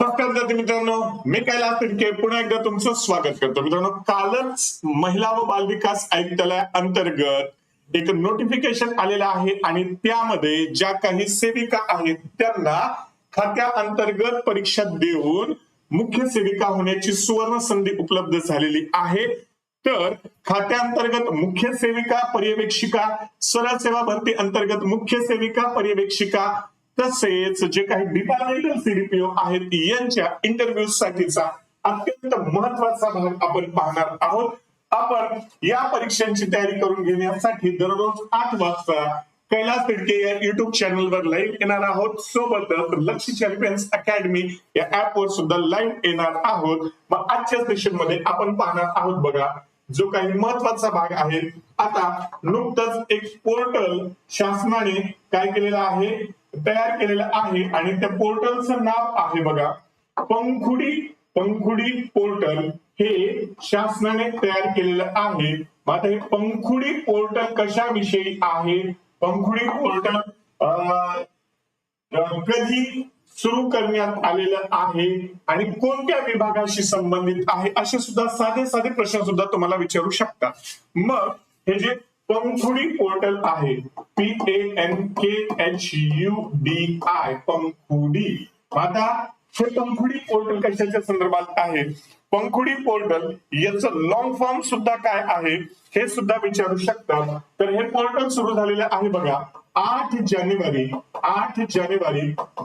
नमस्कार विद्यार्थी मित्रांनो, मी कैलास तिडके पुन्हा एकदा तुमचं स्वागत करतो. मित्रांनो, कालच महिला व बालविकास आयुक्तालय अंतर्गत एक नोटिफिकेशन आलेलं आहे आणि त्यामध्ये ज्या काही सेविका आहेत त्यांना खात्या अंतर्गत परीक्षा देऊन मुख्य सेविका होण्याची सुवर्ण संधी उपलब्ध झालेली आहे. तर खात्याअंतर्गत मुख्य सेविका पर्यवेक्षिका, सरळ सेवा भरती अंतर्गत मुख्य सेविका पर्यवेक्षिका तसेच जे काही डिपार्टमेंटल सीडीपीओ आहेत यांच्या इंटरव्ह्यू साठीचा अत्यंत महत्वाचा भाग आपण पाहणार आहोत. आपण या परीक्षांची तयारी करून घेण्यासाठी दररोज 8 वाजता कैलास तिडके या युट्यूब चॅनलवर लाईव्ह येणार आहोत. सोबतच लक्ष्य चॅम्पियन्स अकॅडमी या ऍपवर सुद्धा लाईव्ह येणार आहोत. मग आजच्या सेशन मध्ये आपण पाहणार आहोत बघा जो काही महत्वाचा भाग आहे. आता नुकतंच एक पोर्टल शासनाने काय केलेलं आहे, तयार केलेलं आहे आणि त्या पोर्टलचं नाव आहे बघा पंखुडी पोर्टल. हे शासनाने तयार केलेलं आहे. आता हे पंखुडी पोर्टल कशाविषयी आहे, पंखुडी पोर्टल कधी सुरू करण्यात आलेलं आहे आणि कोणत्या विभागाशी संबंधित आहे, असे सुद्धा साधे प्रश्न सुद्धा तुम्हाला विचारू शकतात. मग हे जे पंखुडी पोर्टल आहे PANKHUDI पंखुडी. आता हे पंखुडी पोर्टल कशाच्या संदर्भात आहे, पंखुडी पोर्टल याचं लॉंग फॉर्म सुद्धा काय आहे हे सुद्धा विचारू शकतात. तर हे पोर्टल सुरू झालेलं आहे बघा 8 जानेवारी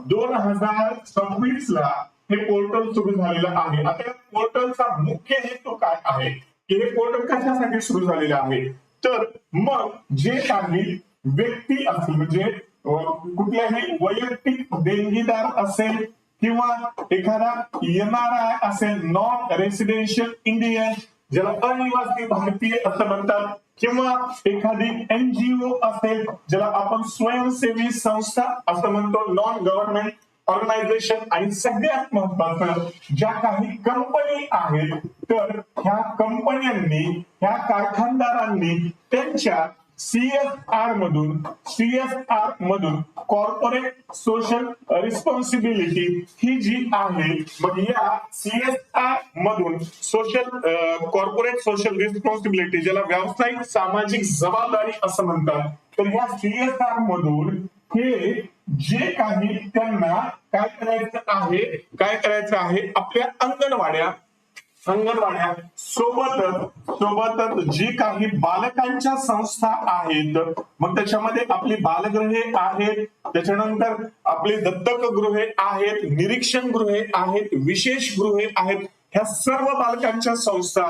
2026 ला हे पोर्टल सुरू झालेलं आहे. आता या पोर्टलचा मुख्य हेतू काय आहे की हे पोर्टल कशासाठी सुरू झालेलं आहे, तर मग जे काही व्यक्ती असतील म्हणजे कुठल्याही वैयक्तिक देणगीदार असेल किंवा एखादा NRI असेल, नॉन रेसिडेन्शियल इंडियन, ज्याला अनिवासी भारतीय असं म्हणतात, किंवा एखादी NGO असेल ज्याला आपण स्वयंसेवी संस्था असं म्हणतो, नॉन गव्हर्नमेंट ऑर्गनायझेशन, आणि सगळ्यात महत्वाचं ज्या काही कंपनी आहेत तर ह्या कंपन्यांनी, ह्या कारखानदारांनी त्यांच्या CSR मधून कॉर्पोरेट सोशल रिस्पॉन्सिबिलिटी ही जी आहे, मग या CSR मधून कॉर्पोरेट सोशल रिस्पॉन्सिबिलिटी ज्याला व्यावसायिक सामाजिक जबाबदारी असं म्हणतात, तर या CSR मधून हे जे काही त्यांना काय करायचं आहे आपल्या अंगणवाड्या सोबतच जी काही बालकांच्या संस्था आहेत, मग त्याच्यामध्ये आपली बालगृहे आहेत, त्याच्यानंतर आपली दत्तक गृहे आहेत, निरीक्षण गृहे आहेत, विशेष गृहे आहेत, ह्या सर्व बालकांच्या संस्था,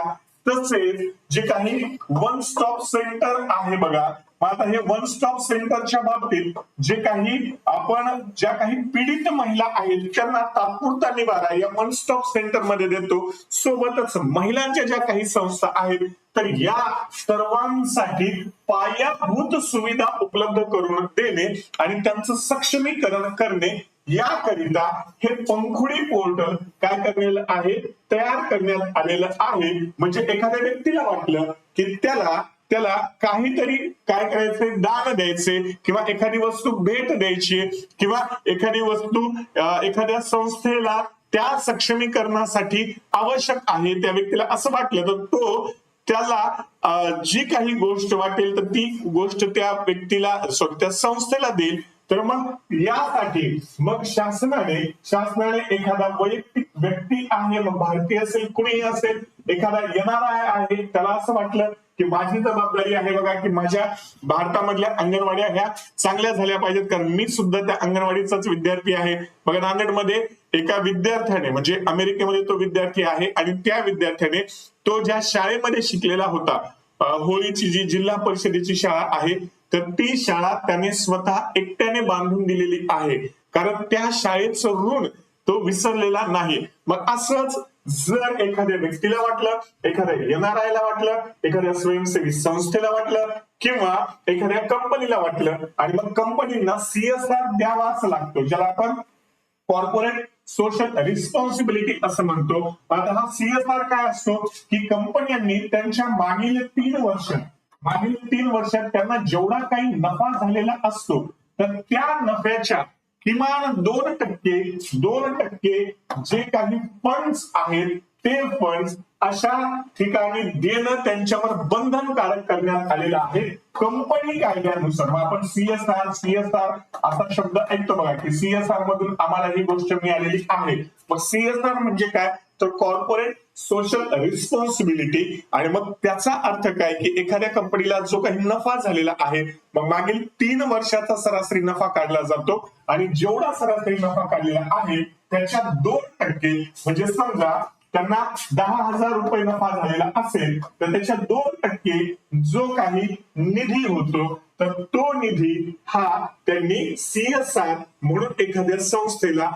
तसेच जे काही वन स्टॉप सेंटर आहे बघा. आता हे वन स्टॉप सेंटरच्या बाबतीत ज्या काही पीडित महिला आहेत त्यांना तात्पुरता निवारा या वन स्टॉप सेंटर मध्ये देतो. सोबतच महिलांच्या ज्या काही संस्था आहेत तर या सर्वांसाठी पायाभूत सुविधा उपलब्ध करून देणे आणि त्यांचं सक्षमीकरण करणे याकरिता हे पंखुडी पोर्टल काय तयार करण्यात आलेलं आहे. म्हणजे एखाद्या व्यक्तीला वाटलं की त्याला काहीतरी काय करायचंय, दान द्यायचे किंवा एखादी वस्तू भेट द्यायची किंवा एखादी वस्तू एखाद्या संस्थेला त्या सक्षमीकरणासाठी आवश्यक आहे, त्या व्यक्तीला असं वाटलं तर तो त्याला जी काही गोष्ट वाटेल तर ती गोष्ट त्या व्यक्तीला त्या संस्थेला देईल. तर मग यासाठी मग शासनाने एखादा वैयक्तिक व्यक्ती आहे, मग भारतीय असेल कुणीही असेल, एखादा NRI आहे, त्याला असं वाटलं की माझी जबाबदारी आहे बघा की माझ्या भारतामधल्या अंगणवाड्या ह्या चांगल्या झाल्या पाहिजेत, कारण मी सुद्धा त्या अंगणवाडीचाच विद्यार्थी आहे. बघा नांदेडमध्ये एका विद्यार्थ्याने, म्हणजे अमेरिकेमध्ये तो विद्यार्थी आहे आणि त्या विद्यार्थ्याने तो ज्या शाळेमध्ये शिकलेला होता, होळीची जी जिल्हा परिषदेची शाळा आहे, तर ती शाळा त्याने स्वतः एकट्याने बांधून दिलेली आहे, कारण त्या शाळेचं ऋण तो विसरलेला नाही. मग असंच जर एखाद्या व्यक्तीला वाटलं, एखाद्या NRI ला वाटलं, एखाद्या स्वयंसेवी संस्थेला वाटलं किंवा एखाद्या कंपनीला वाटलं, आणि मग कंपनीला CSR द्यावाच लागतो, ज्याला आपण कॉर्पोरेट सोशल रिस्पॉन्सिबिलिटी असं म्हणतो. आता हा CSR काय असतो की कंपन्यांनी त्यांच्या मागील 3 वर्षात त्यांना जेवढा काही नफा झालेला असतो तर त्या नफ्याच्या किमान 2% जे काही फंड्स आहेत ते फंड्स अशा ठिकाणी देणं त्यांच्यावर बंधनकारक करण्यात आलेलं आहे कंपनी कायद्यानुसार. मग आपण सीएसआर असा शब्द ऐकतो बघा की सीएसआर मधून आम्हाला ही गोष्ट मिळालेली आहे. मग सीएसआर म्हणजे काय तर कॉर्पोरेट सोशल रिस्पॉन्सिबिलिटी. आणि मग त्याचा अर्थ काय की एखाद्या कंपनीला जो काही नफा झालेला आहे मग मागील 3 वर्षाचा सरासरी नफा काढला जातो आणि जेवढा सरासरी नफा काढलेला आहे त्याच्या 2% म्हणजे समजा त्यांना 10,000 रुपये नफा झालेला असेल तर त्याच्या 2% जो काही निधी होतो तर तो निधी हा त्यांनी सीएसआर म्हणून एखाद्या संस्थेला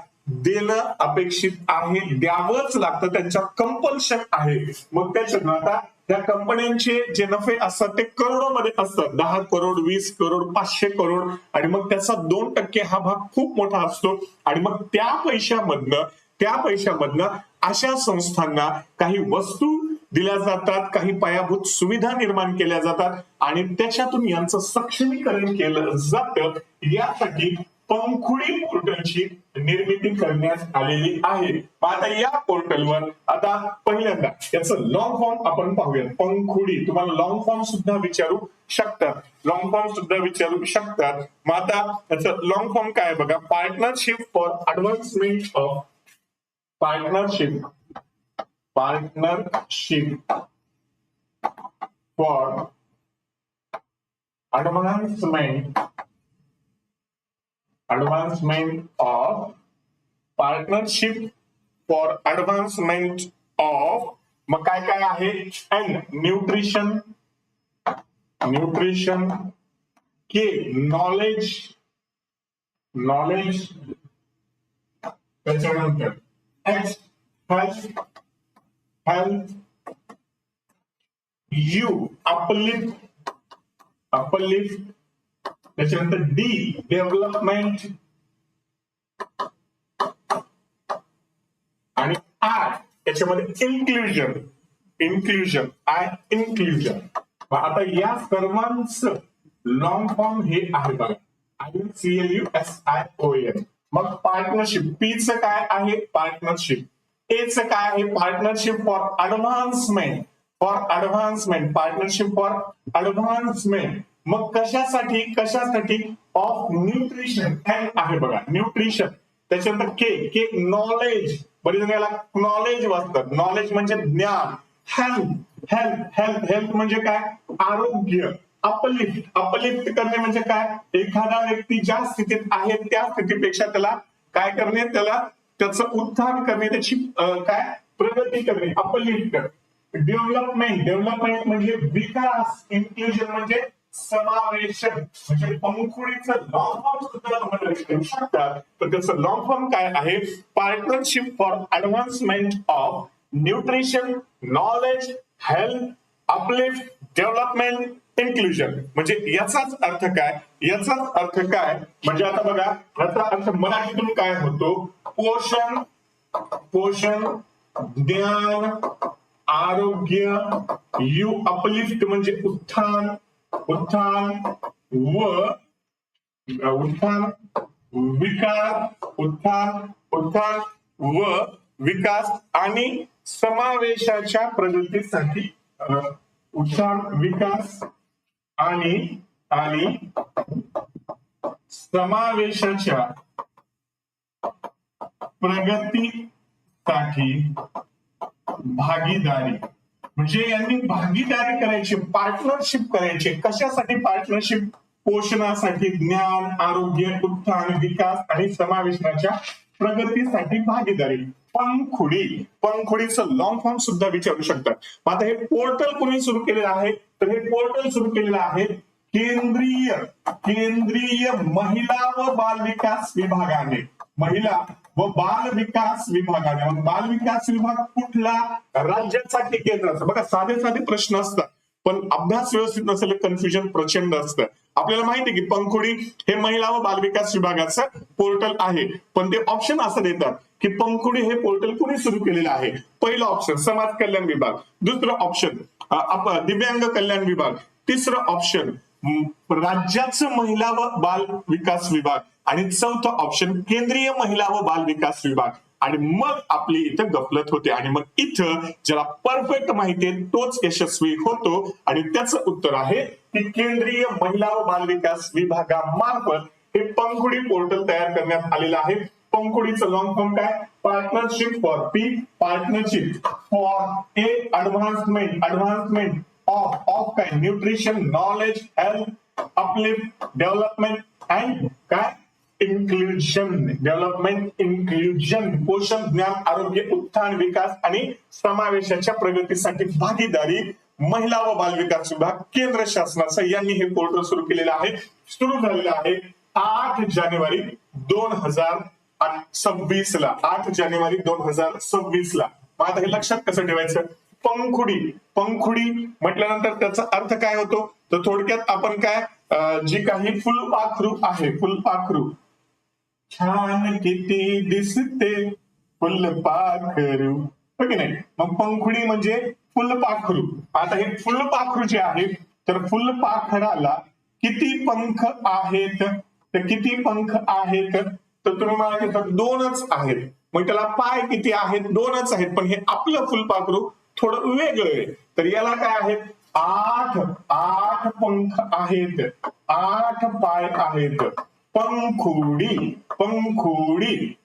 देणं अपेक्षित आहे, द्यावंच लागतं, त्यांच्या कंपल्शन आहे. मग त्याच्यानं आता त्या कंपन्यांचे जे नफे असतात ते करोडोमध्ये असतात, 10 करोड 20 करोड 500 करोड आणि मग त्याचा 2% हा भाग खूप मोठा असतो. आणि मग त्या पैशामधनं अशा संस्थांना काही वस्तू दिल्या जातात, काही पायाभूत सुविधा निर्माण केल्या जातात आणि त्याच्यातून यांचं सक्षमीकरण केलं जातं. यासाठी पंखुडी पोर्टलची निर्मिती करण्यात आलेली आहे. आता या पोर्टलवर आता पहिल्यांदा याचं लॉंग फॉर्म आपण पाहूया. पंखुडी तुम्हाला लॉंग फॉर्म सुद्धा विचारू शकतात, मग आता याचं लॉंग फॉर्म काय बघा, partnership for advancement of partnership for advancement of partnership for advancement of मग काय काय आहे एन न्यूट्रिशन के नॉलेज त्याच्यानंतर एच हेल्थ यू अपलिफ्ट त्याच्यानंतर डी डेव्हलपमेंट आणि आय त्याच्यामध्ये इन्क्लुजन आता या सर्वांचं लॉंग फॉर्म हे आहे बघा ICLUSION. मग पार्टनरशिप पी च काय आहे पार्टनरशिप, ए च काय आहे partnership for advancement partnership for advancement. मग कशासाठी ऑफ न्यूट्रिशन आहे बघा न्यूट्रिशन. त्याच्यानंतर के नॉलेज, बरेच जण याला नॉलेज वाचतात, नॉलेज म्हणजे ज्ञान. हेल्थ म्हणजे काय आरोग्य. अपलिफ्ट करणे म्हणजे काय एखादा व्यक्ती ज्या स्थितीत आहे त्या स्थितीपेक्षा त्याला काय करणे, त्याला त्याचं उत्थान करणे, त्याची काय प्रगती करणे अपलिफ्ट. डेव्हलपमेंट म्हणजे विकास. इन्क्लुजन म्हणजे समावेशन. म्हणजे पंखुडीचं लॉंग फॉर्म सुद्धा तुम्हाला विचारू शकतात तर त्याचं लॉंग फॉर्म काय आहे partnership for advancement of nutrition knowledge health uplift development inclusion. म्हणजे याचाच अर्थ काय म्हणजे आता बघा याचा अर्थ मराठीतून काय होतो पोषण ज्ञान आरोग्य. यू अपलिफ्ट म्हणजे उत्थान विकास आणि समावेशाच्या प्रगतीसाठी उत्थान विकास आणि समावेशाच्या प्रगतीसाठी भागीदारी. म्हणजे यांनी भागीदारी करायची, पार्टनरशिप करायची. कशासाठी पार्टनरशिप पोषणासाठी ज्ञान आरोग्य उत्थान विकास आणि समावेशाच्या प्रगतीसाठी भागीदारी. पंखुडीचं लॉंग फॉर्म सुद्धा विचारू शकतात. आता हे पोर्टल कोणी सुरू केलेलं आहे तर हे पोर्टल सुरू केलेलं आहे केंद्रीय महिला व बाल विकास विभागाने. महिला व बाल विकास विभागाने. मग बाल विकास विभाग कुठला राज्याचा की केंद्राचा. बघा साधे प्रश्न असतात पण अभ्यास व्यवस्थित नसेल कन्फ्युजन प्रचंड असतं. आपल्याला माहिती आहे की पंखुडी हे महिला व बाल विकास विभागाचं पोर्टल आहे पण ते ऑप्शन असं देतात की पंखुडी हे पोर्टल कुणी सुरू केलेलं आहे. पहिलं ऑप्शन समाज कल्याण विभाग, दुसरं ऑप्शन दिव्यांग कल्याण विभाग, तिसरं ऑप्शन राज्याचं महिला व बाल विकास विभाग आणि चौथं ऑप्शन केंद्रीय महिला व बाल विकास विभाग. आणि मग आपली इथं गफलत होते आणि मग इथं ज्याला परफेक्ट माहिती आहे तोच यशस्वी होतो आणि त्याचं उत्तर आहे की केंद्रीय महिला व बाल विकास विभागामार्फत हे पंखुडी पोर्टल तयार करण्यात आलेलं आहे. पंखुडीचं लॉंग फॉर्म काय? Partnership for P, partnership for a advancement of काय nutrition, knowledge, health, uplift, development and काय इन्क्लुजन, पोषण, ज्ञान, आरोग्य, उत्थान, विकास आणि समावेशाच्या प्रगतीसाठी भागीदारी, महिला व बाल विकास विभाग केंद्र शासनाचा यांनी हे पोर्टल सुरू केलेलं आहे. सुरू झालेलं आहे 8 जानेवारी 2026 ला. 8 जानेवारी 2026 ला. मग आता हे लक्षात कसं ठेवायचं? पंखुडी म्हटल्यानंतर त्याचा अर्थ काय होतो? तर थोडक्यात आपण काय जी काही फुलपाखरू आहे, फुलपाखरू छान किती दिसते फुलपाखरू, हो की नाही? मग पंखुडी म्हणजे फुलपाखरू. आता हे फुलपाखरू जे आहे तर फुलपाखराला किती पंख आहेत? तर किती पंख आहेत? तर तुम्ही मला घेतात 2च आहेत. मग त्याला पाय किती आहेत? 2च आहेत. पण हे आपलं फुलपाखरू थोडं वेगळं आहे. तर याला काय आहेत? 8 पंख आहेत, 8 पाय आहेत. पंखुडी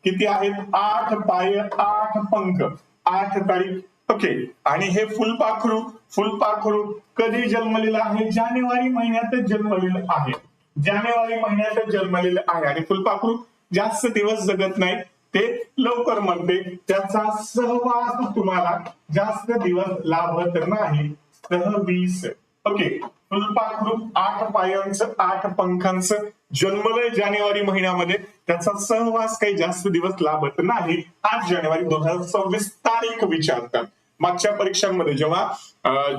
किती आहेत? 8 पाय, 8 पंख, 8 तारीख. ओके. आणि हे फुलपाखरू कधी जन्मलेलं आहे? जानेवारी महिन्यातच जन्मलेलं आहे. जानेवारी महिन्यातच जन्मलेलं आहे. आणि फुलपाखरू जास्त दिवस जगत नाही, ते लवकर मरते. त्याचा सहवास तुम्हाला जास्त दिवस लाभत नाही. 26. ओके. फुलपाखरू 8 पायांचं, 8 पंखांचं जन्मलंय जानेवारी महिन्यामध्ये. त्याचा सहवास काही जास्त दिवस लाभत नाही. 8 जानेवारी 2026 तारीख विचारतात. मागच्या परीक्षांमध्ये जेव्हा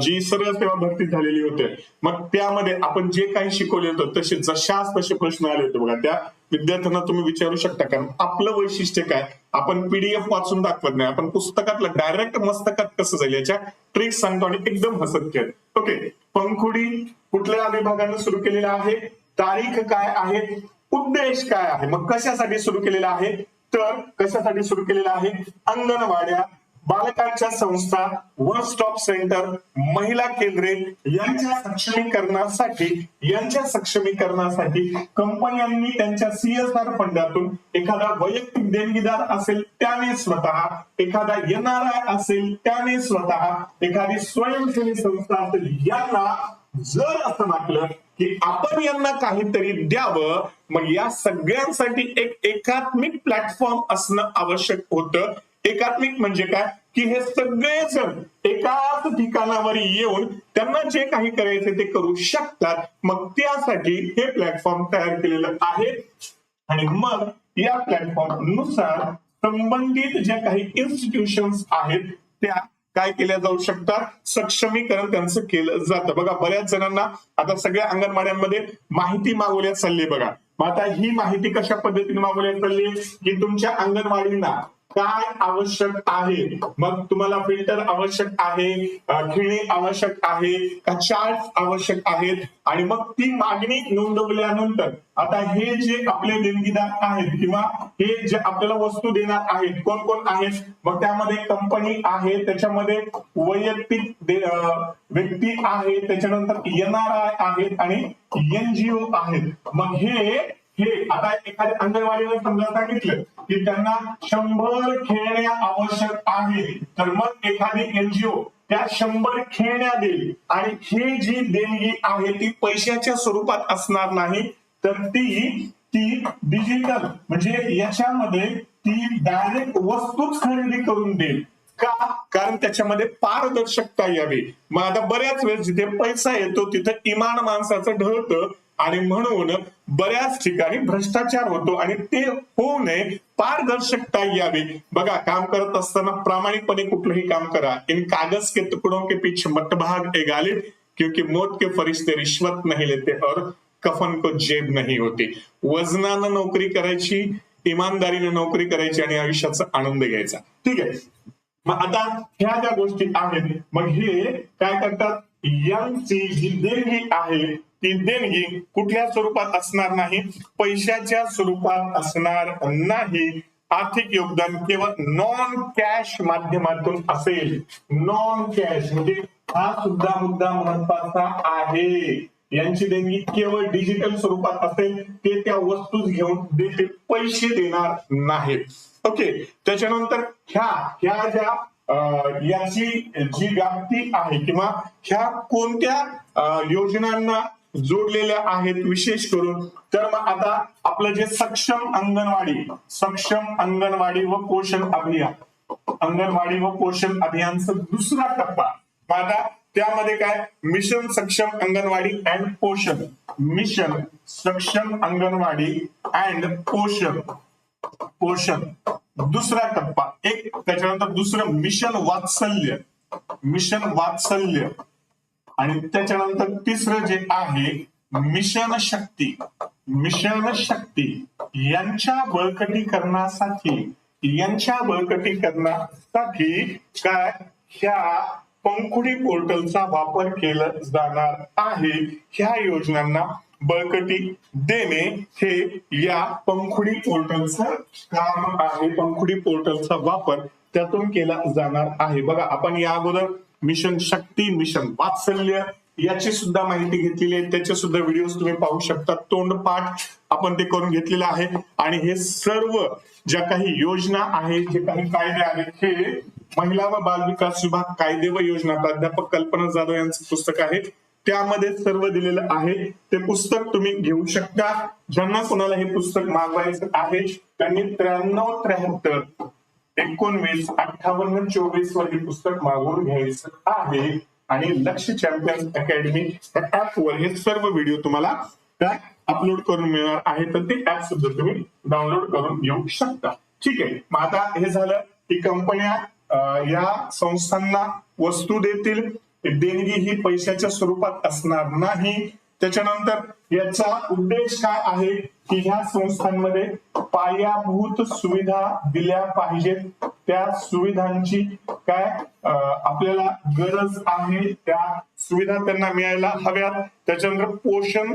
जी सरळ सेवा भरती झालेली होते, मग त्यामध्ये आपण जे काही शिकवले होतं तसे जशाच तसे प्रश्न आले होते बघा. त्या विद्यार्थ्यांना तुम्ही विचारू शकता. कारण आपलं वैशिष्ट्य काय? आपण पीडीएफ वाचून दाखवत नाही, आपण पुस्तकातलं डायरेक्ट मस्तकात कसं जाईल याच्या ट्रिक्स सांगतो आणि एकदम हसत खेळ. ओके. पंखुडी कुठल्या विभागाने सुरू केलेला आहे? तारीख काय आहे? उद्देश काय आहे? मग कशासाठी सुरू केलेला आहे? तर कशासाठी सुरू केलेला आहे? अंगणवाड्या, बालकांच्या संस्था, वन स्टॉप सेंटर, महिला केंद्रे यांच्या सक्षमीकरणासाठी कंपन्यांनी त्यांच्या CSR फंडातून एखादा वैयक्तिक देणगीदार असेल त्याने स्वतः, एखादा NRI असेल त्याने स्वतः, एखादी स्वयंसेवी संस्था असेल यांना जर असं म्हटलं की आपण यांना काहीतरी द्यावं, मग या सगळ्यांसाठी एक एकात्मिक प्लॅटफॉर्म असणं आवश्यक होतं. एकात्मिक म्हणजे काय? की हे सगळेजण एकाच ठिकाणावर येऊन त्यांना जे काही करायचे ते करू शकतात. मग त्यासाठी हे प्लॅटफॉर्म तयार केलेलं आहे. आणि मग या प्लॅटफॉर्म नुसार संबंधित ज्या काही इन्स्टिट्यूशन्स आहेत त्या काय केल्या जाऊ शकतात? सक्षमीकरण त्यांचं केलं जातं. बघा, बऱ्याच जणांना आता सगळ्या अंगणवाड्यांमध्ये माहिती मागवल्या चालली बघा. मग आता ही माहिती कशा पद्धतीने मागवल्या चालली? की तुमच्या अंगणवाडीला काय आवश्यक आहे? मग तुम्हाला फिल्टर आवश्यक आहे, खेळणी आवश्यक आहे का, चार्ट आवश्यक आहेत? आणि मग ती मागणी नोंदवल्यानंतर आता हे जे आपले देणगीदार आहेत किंवा हे जे आपल्याला वस्तू देणार आहेत कोण कोण आहेत? मग त्यामध्ये कंपनी आहे, त्याच्यामध्ये वैयक्तिक व्यक्ती आहे, त्याच्यानंतर NRI आहेत आणि NGO आहेत. मग हे आता एखाद्या अंगणवाडीने समजा सांगितलं की त्यांना 100 खेळण्या आवश्यक आहे, तर मग एखादी NGO त्या 100 खेळण्या देईल. आणि ही जी देणगी आहे ती पैशाच्या स्वरूपात असणार नाही, तर ती डिजिटल म्हणजे याच्यामध्ये ती डायरेक्ट वस्तूच खरेदी करून देईल. का? कारण त्याच्यामध्ये पारदर्शकता यावी. मग आता बऱ्याच वेळेस जिथे पैसा येतो तिथे इमान माणसाचं ढळतं आणि म्हणून बऱ्याच ठिकाणी भ्रष्टाचार होतो आणि ते होऊ नये, पारदर्शकता यावी. बघा, काम करत असताना प्रामाणिकपणे कुठलंही काम करा. इन कागज के टुकड़ों के पीछे मत भाग ए गालिब, क्योंकि मौत के फरिश्ते रिश्वत नहीं लेते और कफन को जेब नहीं होती. वजनानं नोकरी करायची, इमानदारीने नोकरी करायची आणि आयुष्याचा आनंद घ्यायचा. ठीक आहे. मग आता ह्या ज्या गोष्टी आहेत, मग हे काय करतात? यांची जी देणगी आहे ती देणगी कुठल्या स्वरूपात असणार नाही, पैशाच्या स्वरूपात असणार नाही. आर्थिक योगदान केवळ नॉन कॅश माध्यमातून असेल. नॉन कॅश म्हणजे हा सुद्धा मुद्दा महत्वाचा आहे. यांची देणगी केवळ डिजिटल स्वरूपात असेल, ते त्या वस्तू घेऊन देतील, पैसे देणार नाहीत. ओके, त्याच्यानंतर ह्या ज्या याची जी व्याप्ती आहे किंवा ह्या कोणत्या योजनांना जोडलेल्या आहेत विशेष करून, तर मग आता आपलं जे सक्षम अंगणवाडी व पोषण अभियान, अंगणवाडी व पोषण अभियानचा दुसरा टप्पा. आता त्यामध्ये काय, मिशन सक्षम अंगणवाडी अँड पोषण, मिशन सक्षम अंगणवाडी अँड पोषण दुसरा टप्पा एक. त्याच्यानंतर दुसरं मिशन वात्सल्य आणि त्याच्यानंतर तिसरं जे आहे मिशन शक्ती यांच्या बळकटीकरणासाठी काय ह्या पंखुडी पोर्टलचा वापर केला जाणार आहे. ह्या योजनांना बळकटी देणे हे या पंखुडी पोर्टलचं काम आहे. पंखुडी पोर्टलचा वापर त्यातून केला जाणार आहे. बघा, आपण या अगोदर मिशन शक्ती, मिशन वात्सल्य याची सुद्धा माहिती घेतलेली आहे. त्याचे सुद्धा व्हिडिओ तुम्ही पाहू शकता. तोंडपाठ आपण ते करून घेतलेलं आहे. आणि हे सर्व ज्या काही योजना आहेत, जे काही कायदे आहेत, हे महिला व बाल विकास विभाग कायदे व योजना प्राध्यापक कल्पना जाधव यांचं पुस्तक आहे. त्यामध्ये सर्व दिलेलं आहे. ते पुस्तक तुम्ही घेऊ शकता. ज्यांना कोणाला हे पुस्तक मागवायचं आहे त्यांनी 93 73 19 58 24 वर हे पुस्तक मागवून घ्यायचं आहे. आणि लक्ष चॅम्पियन्स अकॅडमी ऍप वर हे सर्व व्हिडिओ तुम्हाला काय अपलोड करून मिळणार आहे. तर ते ऍप सुद्धा तुम्ही डाउनलोड करून घेऊ शकता. ठीक आहे, मग आता हे झालं की कंपन्या या संस्थांना वस्तू देतील. देणगी ही पैशाच्या स्वरूपात असणार नाही. त्याच्यानंतर याचा उद्देश काय आहे की ह्या संस्थांमध्ये पायाभूत सुविधा दिल्या पाहिजेत. त्या सुविधांची काय आपल्याला गरज आहे, त्या सुविधा त्यांना मिळायला हव्यात. त्याच्यानंतर पोषण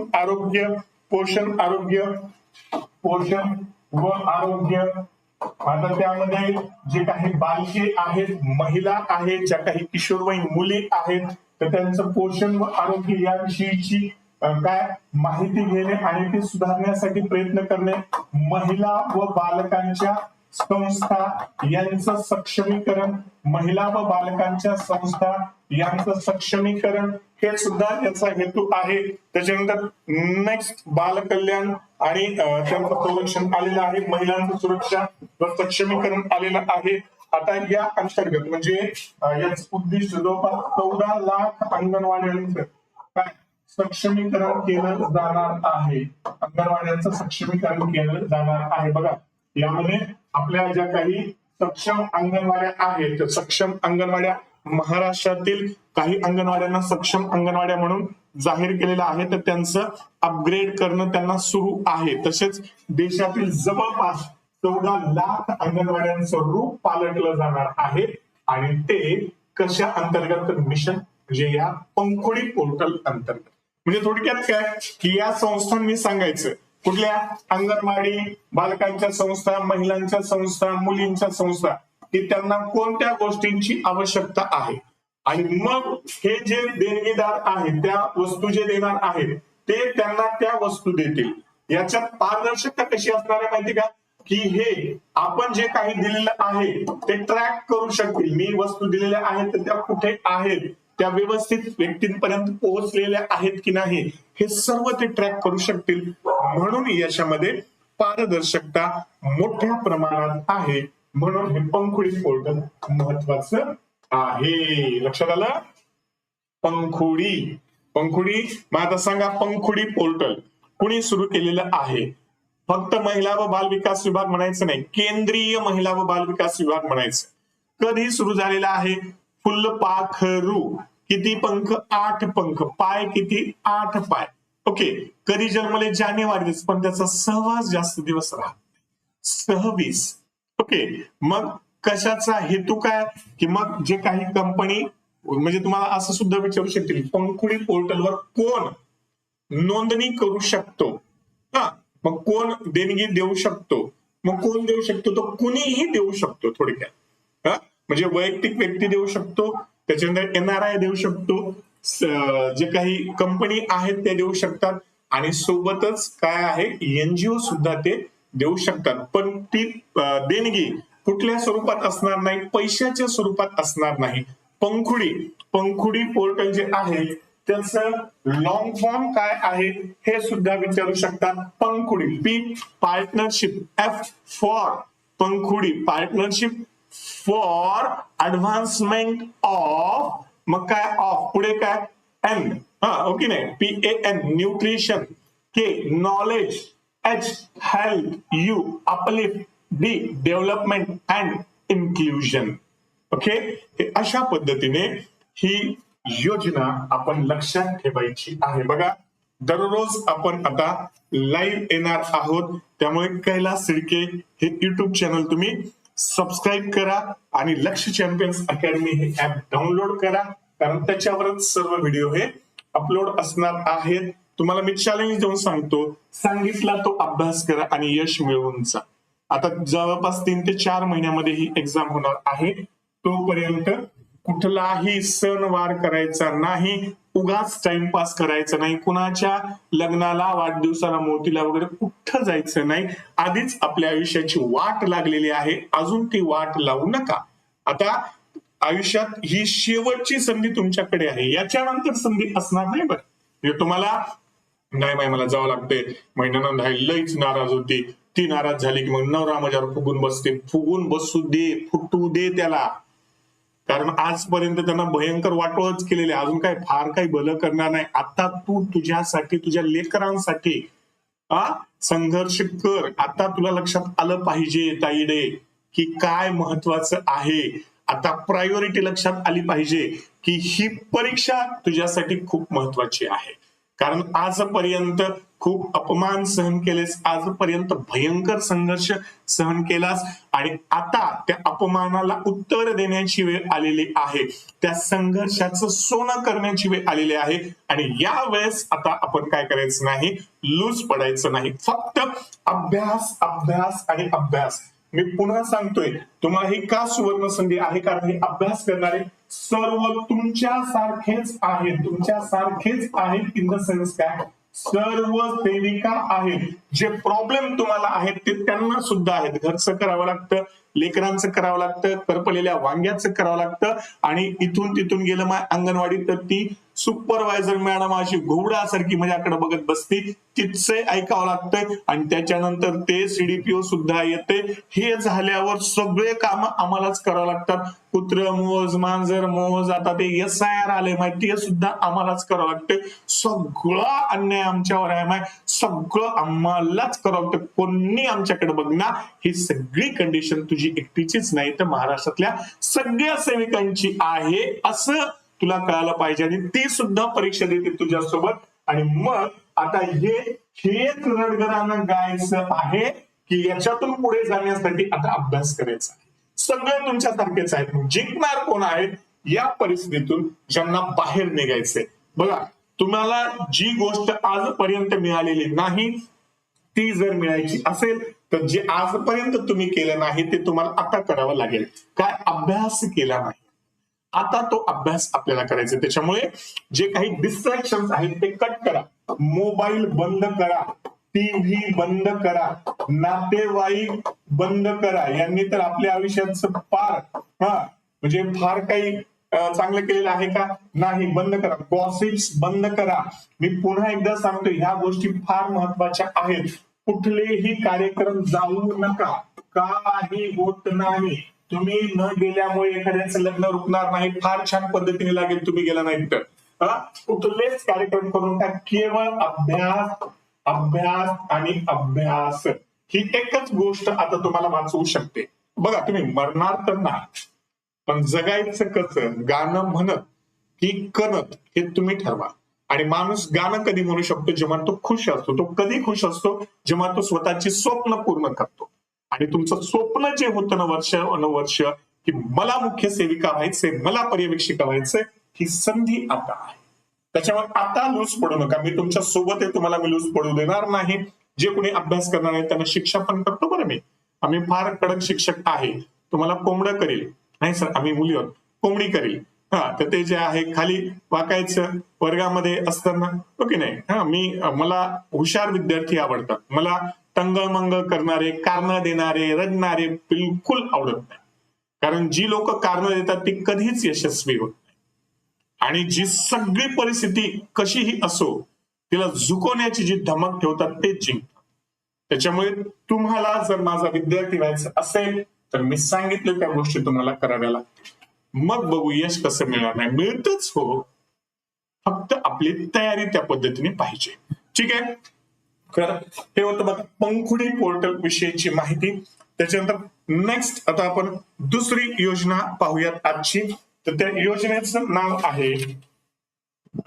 व आरोग्य. आता त्यामध्ये जे काही बालके आहेत, महिला आहेत, ज्या काही किशोरवयीन मुली आहेत, तर त्यांचं पोषण व आरोग्य याविषयीची काय माहिती घेणे आणि ते सुधारण्यासाठी प्रयत्न करणे. महिला व बालकांच्या संस्था यांचं सक्षमीकरण, यांचं सक्षमीकरण हे सुद्धा याचा हेतू आहे. त्याच्यानंतर नेक्स्ट बालकल्याण आणि त्यांचं संरक्षण आलेलं आहे. महिलांचं सुरक्षा व सक्षमीकरण आलेलं आहे. आता या अंतर्गत म्हणजे याच उद्दिष्ट जवळपास 14 लाख अंगणवाड्यांचं काय सक्षमीकरण केलं जाणार आहे. अंगणवाड्यांचं सक्षमीकरण केलं जाणार आहे. बघा, यामध्ये आपल्या ज्या काही सक्षम अंगणवाड्या आहेत, सक्षम अंगणवाड्या महाराष्ट्रातील काही अंगणवाड्यांना सक्षम अंगणवाड्या म्हणून जाहीर केलेलं आहे. तर त्यांचं अपग्रेड करणं त्यांना सुरू आहे. तसेच देशातील जवळपास 14 लाख अंगणवाड्यांचं रूप पालटलं जाणार आहे. आणि ते कशा अंतर्गत, मिशन म्हणजे या पंखुडी पोर्टल अंतर्गत. म्हणजे थोडक्यात काय की या संस्थांनी सांगायचं कुठल्या अंगणवाडी, बालकांच्या संस्था, महिलांच्या संस्था, मुलींच्या संस्था की त्यांना कोणत्या गोष्टींची आवश्यकता आहे. आणि मग हे जे देणगीदार आहेत, त्या वस्तू जे देणार आहेत ते त्यांना त्या वस्तू देतील. याच्यात पारदर्शकता कशी असणार आहे माहिती का, की हे आपण जे काही दिलेलं आहे ते ट्रॅक करू शकतील. मी वस्तू दिलेल्या आहेत तर त्या कुठे आहेत, त्या व्यवस्थित व्यक्तींपर्यंत पोहोचलेल्या आहेत की नाही, हे सर्व ते ट्रॅक करू शकतील. म्हणून याच्यामध्ये पारदर्शकता मोठ्या प्रमाणात आहे. म्हणून हे पंखुडी पोर्टल महत्वाचं आहे. लक्षात आलं? पंखुडी. मग आता सांगा, पंखुडी पोर्टल कुणी सुरू केलेलं आहे? फक्त महिला व बाल विकास विभाग म्हणायचं नाही, केंद्रीय महिला व बाल विकास विभाग म्हणायचं. कधी सुरू झालेला आहे? फुलपाखरू. किती पंख? 8 पंख. पाय किती? 8 पाय. ओके. कधी जन्मले? जानेवारीच, पण त्याचा सहवास जास्त दिवस राहत 26. ओके. मग कशाचा हेतू काय की मग जे काही कंपनी, म्हणजे तुम्हाला असं सुद्धा विचारू शकतील पंखुडी पोर्टलवर कोण नोंदणी करू शकतो. हा, मग कोण देणगी देऊ शकतो, मग कोण देऊ शकतो, तो कुणीही देऊ शकतो थोडक्यात. म्हणजे वैयक्तिक व्यक्ती देऊ शकतो, त्याच्यानंतर NRI देऊ शकतो, जे काही कंपनी आहेत ते देऊ शकतात, आणि सोबतच काय आहे NGO सुद्धा ते देऊ शकतात. पण ती देणगी कुठल्या स्वरूपात असणार नाही, पैशाच्या स्वरूपात असणार नाही. पंखुडी पोर्टल जे आहे त्याचं लॉंग फॉर्म काय आहे हे सुद्धा विचारू शकतात. Pankhudi, P partnership, F for Pankhudi, partnership for advancement of, मग काय ऑफ पुढे काय N, ओके नाही, PAN nutrition, K knowledge, H health, U uplift, D development and inclusion. Okay, अशा पद्धतीने ही योजना आपण लक्षात ठेवायची आहे. बघा, दररोज आपण आता लाईव्ह येणार आहोत, त्यामुळे कैलास शिर्के हे युट्यूब चॅनल तुम्ही सबस्क्राईब करा आणि लक्ष चॅम्पियन्स अकॅडमी हे ऍप डाउनलोड करा, कारण त्याच्यावरच सर्व व्हिडिओ हे अपलोड असणार आहेत. तुम्हाला मी चॅलेंज देऊन सांगतो, सांगितला तो अभ्यास करा आणि यश मिळवून जा. आता जवळपास 3 ते 4 महिन्यामध्ये ही एक्झाम होणार आहे. तोपर्यंत कुठलाही सणवार करायचा नाही, उगाच टाइमपास करायचा नाही, कुणाच्या लग्नाला, वाढदिवसाला, मोतीला वगैरे कुठं जायचं नाही. आधीच आपल्या आयुष्याची वाट लागलेली आहे, अजून ती वाट लावू नका. आता आयुष्यात ही शेवटची संधी तुमच्याकडे आहे, याच्यानंतर संधी असणार नाही. बरं, तुम्हाला नाही बाई मला जावं लागतंय, महिन्यानं लईच नाराज होती, ती नाराज झाली की मग नवरा माझ्यावर फुगून बसते, फुगून बसू दे, फुटू दे त्याला, कारण आजपर्यंत त्यांना भयंकर वाटोळच केलेले, अजून काय फार काही भलं करणार नाही. आता तू तुझ्यासाठी, तुझ्या लेकरांसाठी संघर्ष कर. आता तुला लक्षात आलं पाहिजे ताईडे की काय महत्वाचं आहे. आता प्रायोरिटी लक्षात आली पाहिजे की ही परीक्षा तुझ्यासाठी खूप महत्वाची आहे, कारण आजपर्यंत खूप अपमान सहन केलेस, आजपर्यंत भयंकर संघर्ष सहन केलास, आणि आता त्या अपमानाला उत्तर देण्याची वेळ आलेली आहे, त्या संघर्षाचं सोनं करण्याची वेळ आलेली आहे. आणि या वेळेस आता आपण काय करायचं नाही, लूज पडायचं नाही, फक्त अभ्यास अभ्यास आणि अभ्यास. मी पुन्हा सांगतोय तुम्हाला, ही का सुवर्ण संधी आहे, कारण हे अभ्यास करणारे सर्व तुमच्या सारखेच आहेत, तुमच्या सारखेच आहेत. इन द सेन्स काय, सर्व सेविका आहेत. जे प्रॉब्लेम तुम्हाला आहेत ते त्यांना सुद्धा आहेत. घरचं करावं लागतं, लेकरांचं करावं लागतं, करपलेल्या वांग्याचं करावं लागतं, आणि इथून तिथून गेलं मग अंगणवाडी तर ती सुपरवायझर मॅडम अशी घोडासारखी माझ्याकडे बघत बसती, तिचे ऐकावं लागतंय, आणि त्याच्यानंतर ते CDPO सुद्धा येते. हे झाल्यावर सगळे काम आम्हालाच करावं लागतात. कुत्र मोज, मांजर मोज, आता ते SIR आले माहिती, हे सुद्धा आम्हालाच करावं लागतं. सगळा अन्याय आमच्यावर आहे माय, सगळं आम्हालाच करावं लागतं, कोणी आमच्याकडे बघणार. ही सगळी कंडिशन तुझी एकटीचीच नाही तर महाराष्ट्रातल्या सगळ्या सेविकांची आहे, असं तुला कळायला पाहिजे. आणि ती सुद्धा परीक्षा देते तुझ्यासोबत. आणि मग आता हेच रणगरानं गायचं आहे की याच्यातून पुढे जाण्यासाठी आता अभ्यास करायचा. सगळे तुमच्यासारखेच आहेत. जिंकणार कोण आहेत या परिस्थितीतून, ज्यांना बाहेर निघायचंय. बघा, तुम्हाला जी गोष्ट आजपर्यंत मिळालेली नाही ती जर मिळायची असेल तर जे आजपर्यंत तुम्ही केलं नाही ते तुम्हाला आता करावं लागेल. काय, अभ्यास केला नाही, आता तो अभ्यास आपल्याला करायचा. त्याच्यामुळे जे काही डिस्ट्रॅक्शन आहेत ते कट करा. मोबाईल बंद करा, टीव्ही बंद करा, नातेवाईक बंद करा. यांनी तर आपल्या आयुष्याचं म्हणजे फार काही चांगलं केलेलं आहे का, नाही, बंद करा. गॉसिप्स बंद करा. मी पुन्हा एकदा सांगतो, ह्या गोष्टी फार महत्वाच्या आहेत. कुठलेही कार्यक्रम जाऊ नका, काही होत नाही. तुम्ही न गेल्यामुळे एखाद्याचं लग्न रुकणार नाही, फार छान पद्धतीने लागेल तुम्ही गेला नाही तर. कुठलेच कार्यक्रम करू नका, केवळ अभ्यास अभ्यास आणि अभ्यास. ही एकच गोष्ट आता तुम्हाला वाचवू शकते. बघा, तुम्ही मरणार तर नाही, पण जगायचं कसं, गाणं म्हणत की कणत हे तुम्ही ठरवा. आणि माणूस गाणं कधी म्हणू शकतो, जेव्हा तो खुश असतो. तो कधी खुश असतो, जेव्हा तो स्वतःची स्वप्न पूर्ण करतो. आणि तुमचं स्वप्न जे होतं ना वर्ष की मला मुख्य सेविका व्हायचंय, मला पर्यवेक्षिका व्हायचंय, ही संधी आता आहे. त्याच्यावर आता लूज पडू नका. मी तुमच्या सोबत आहे, तुम्हाला मी लूज पडू देणार नाही. जे कोणी अभ्यास करणार नाही त्यांना शिक्षा पण करतो बरं मी. आम्ही फार कडक शिक्षक आहे. तुम्हाला कोंबडं करेल नाही सर, आम्ही मुली आहोत, कोंबडी करेल. तर ते जे आहे खाली वाकायचं वर्गामध्ये असताना, ओके नाही. मला हुशार विद्यार्थी आवडतात. मला टंगळमंगळ करणारे, कारण देणारे, रडणारे बिलकुल आवडत नाही. कारण जी लोक कारण देतात ती कधीच यशस्वी होत नाही. आणि जी सगळी परिस्थिती कशीही असो तिला झुकवण्याची जी धमक ठेवतात तेच जिंकतात. त्याच्यामुळे तुम्हाला जर माझा विद्यार्थी व्हायचं असेल तर मी सांगितलं त्या गोष्टी तुम्हाला कराव्या लागतील. मग बघू यश कसं मिळणार नाही, मिळतच हो, फक्त आपली तयारी त्या पद्धतीने पाहिजे. ठीक आहे. तर हे होतं बघा पंखुडी पोर्टल विषयीची माहिती. त्याच्यानंतर नेक्स्ट आता आपण दुसरी योजना पाहूयात आजची. तर त्या योजनेचं नाव आहे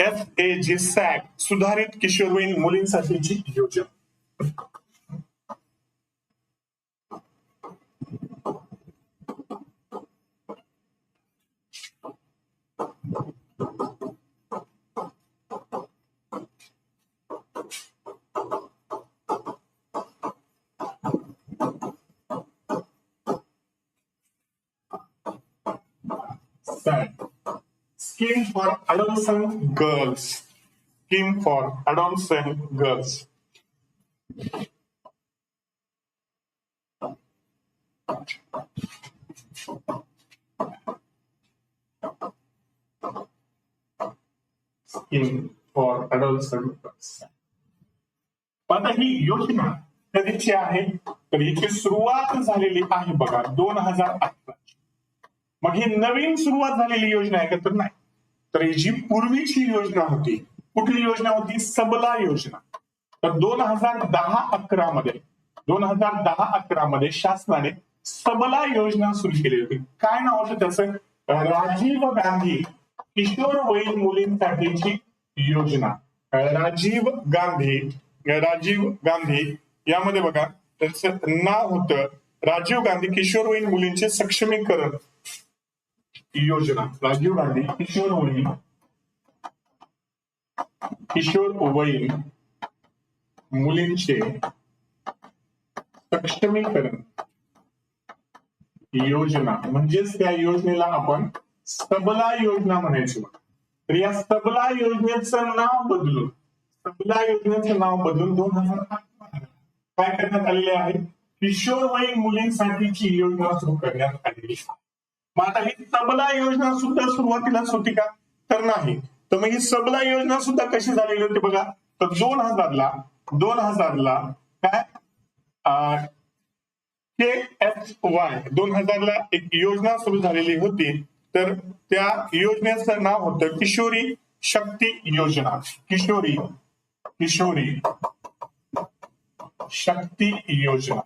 SAG सॅग, सुधारित किशोरवयीन मुलींसाठीची योजना. Scheme for adolescent girls. Scheme for adolescent girls. Scheme for adolescent girls. आता ही योजना कधीची आहे तर हिची सुरुवात झालेली आहे बघा 2011. मग ही नवीन सुरुवात झालेली योजना आहे का तर नाही. तर ही जी पूर्वीची योजना होती, कुठली योजना होती? सबला योजना. तर 2010-11 मध्ये शासनाने सबला योजना सुरू केली होती. काय नाव होतं त्याचं? राजीव गांधी किशोरवयीन मुलींसाठीची योजना. राजीव गांधी यामध्ये बघा त्याचं नाव होतं राजीव गांधी किशोरवयीन मुलींचे सक्षमीकरण योजना. राजीव गांधी किशोरवयीन मुलींचे सक्षमीकरण योजना, म्हणजेच त्या योजनेला आपण सबला योजना म्हणायचो. तर या सबला योजनेचं नाव बदलून 2011 काय करण्यात आलेले आहे? किशोरवयीन मुलींसाठीची योजना सुरू करण्यात आलेली. मग आता ही सबला योजना सुद्धा सुरुवातीलाच होती का तर नाही. तर मग ही सबला योजना सुद्धा कशी झालेली होती बघा. तर 2000 ला काय KSY 2000 एक योजना सुरू झालेली होती. तर त्या योजनेचं नाव होतं किशोरी शक्ती योजना. किशोरी शक्ती योजना.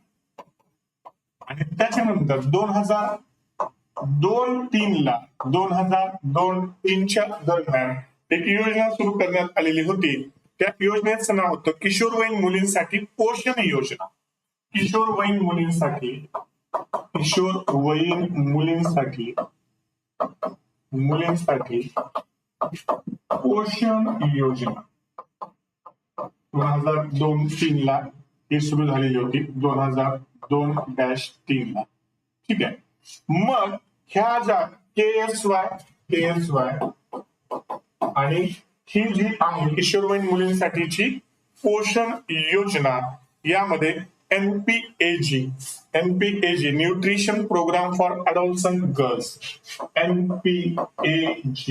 आणि त्याच्यानंतर 2002-3च्या दरम्यान एक योजना सुरू करण्यात आलेली होती. त्या योजनेचं नाव होतं किशोरवयीन मुलींसाठी पोषण योजना. किशोरवयीन मुलींसाठी पोषण योजना 2002-3 ही सुरू झालेली होती. 2002-3 ठीक आहे. मग ह्या ज्या KSY आणि ही जी आहे किशोरवयीन मुलींसाठीची पोषण योजना यामध्ये NPAG nutrition programme for adolescent girls. NPAG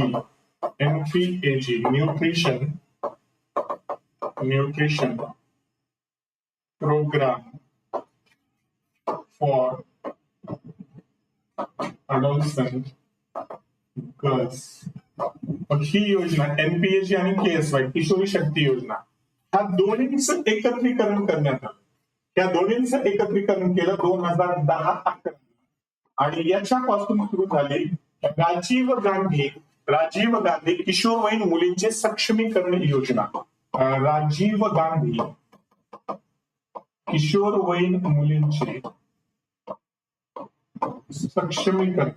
nutrition programme for adolescent girls. मग ही योजना NPAG आणि KSY किशोरी शक्ती योजना ह्या दोन्हींचं एकत्रीकरण करण्यात आलं. या दोन्हींचं एकत्रीकरण केलं 2010-11 आणि याच्यापासून सुरू झाली राजीव गांधी किशोरवयीन मुलींचे सक्षमीकरण योजना. राजीव गांधी किशोरवयीन मुलींचे सक्षमीकरण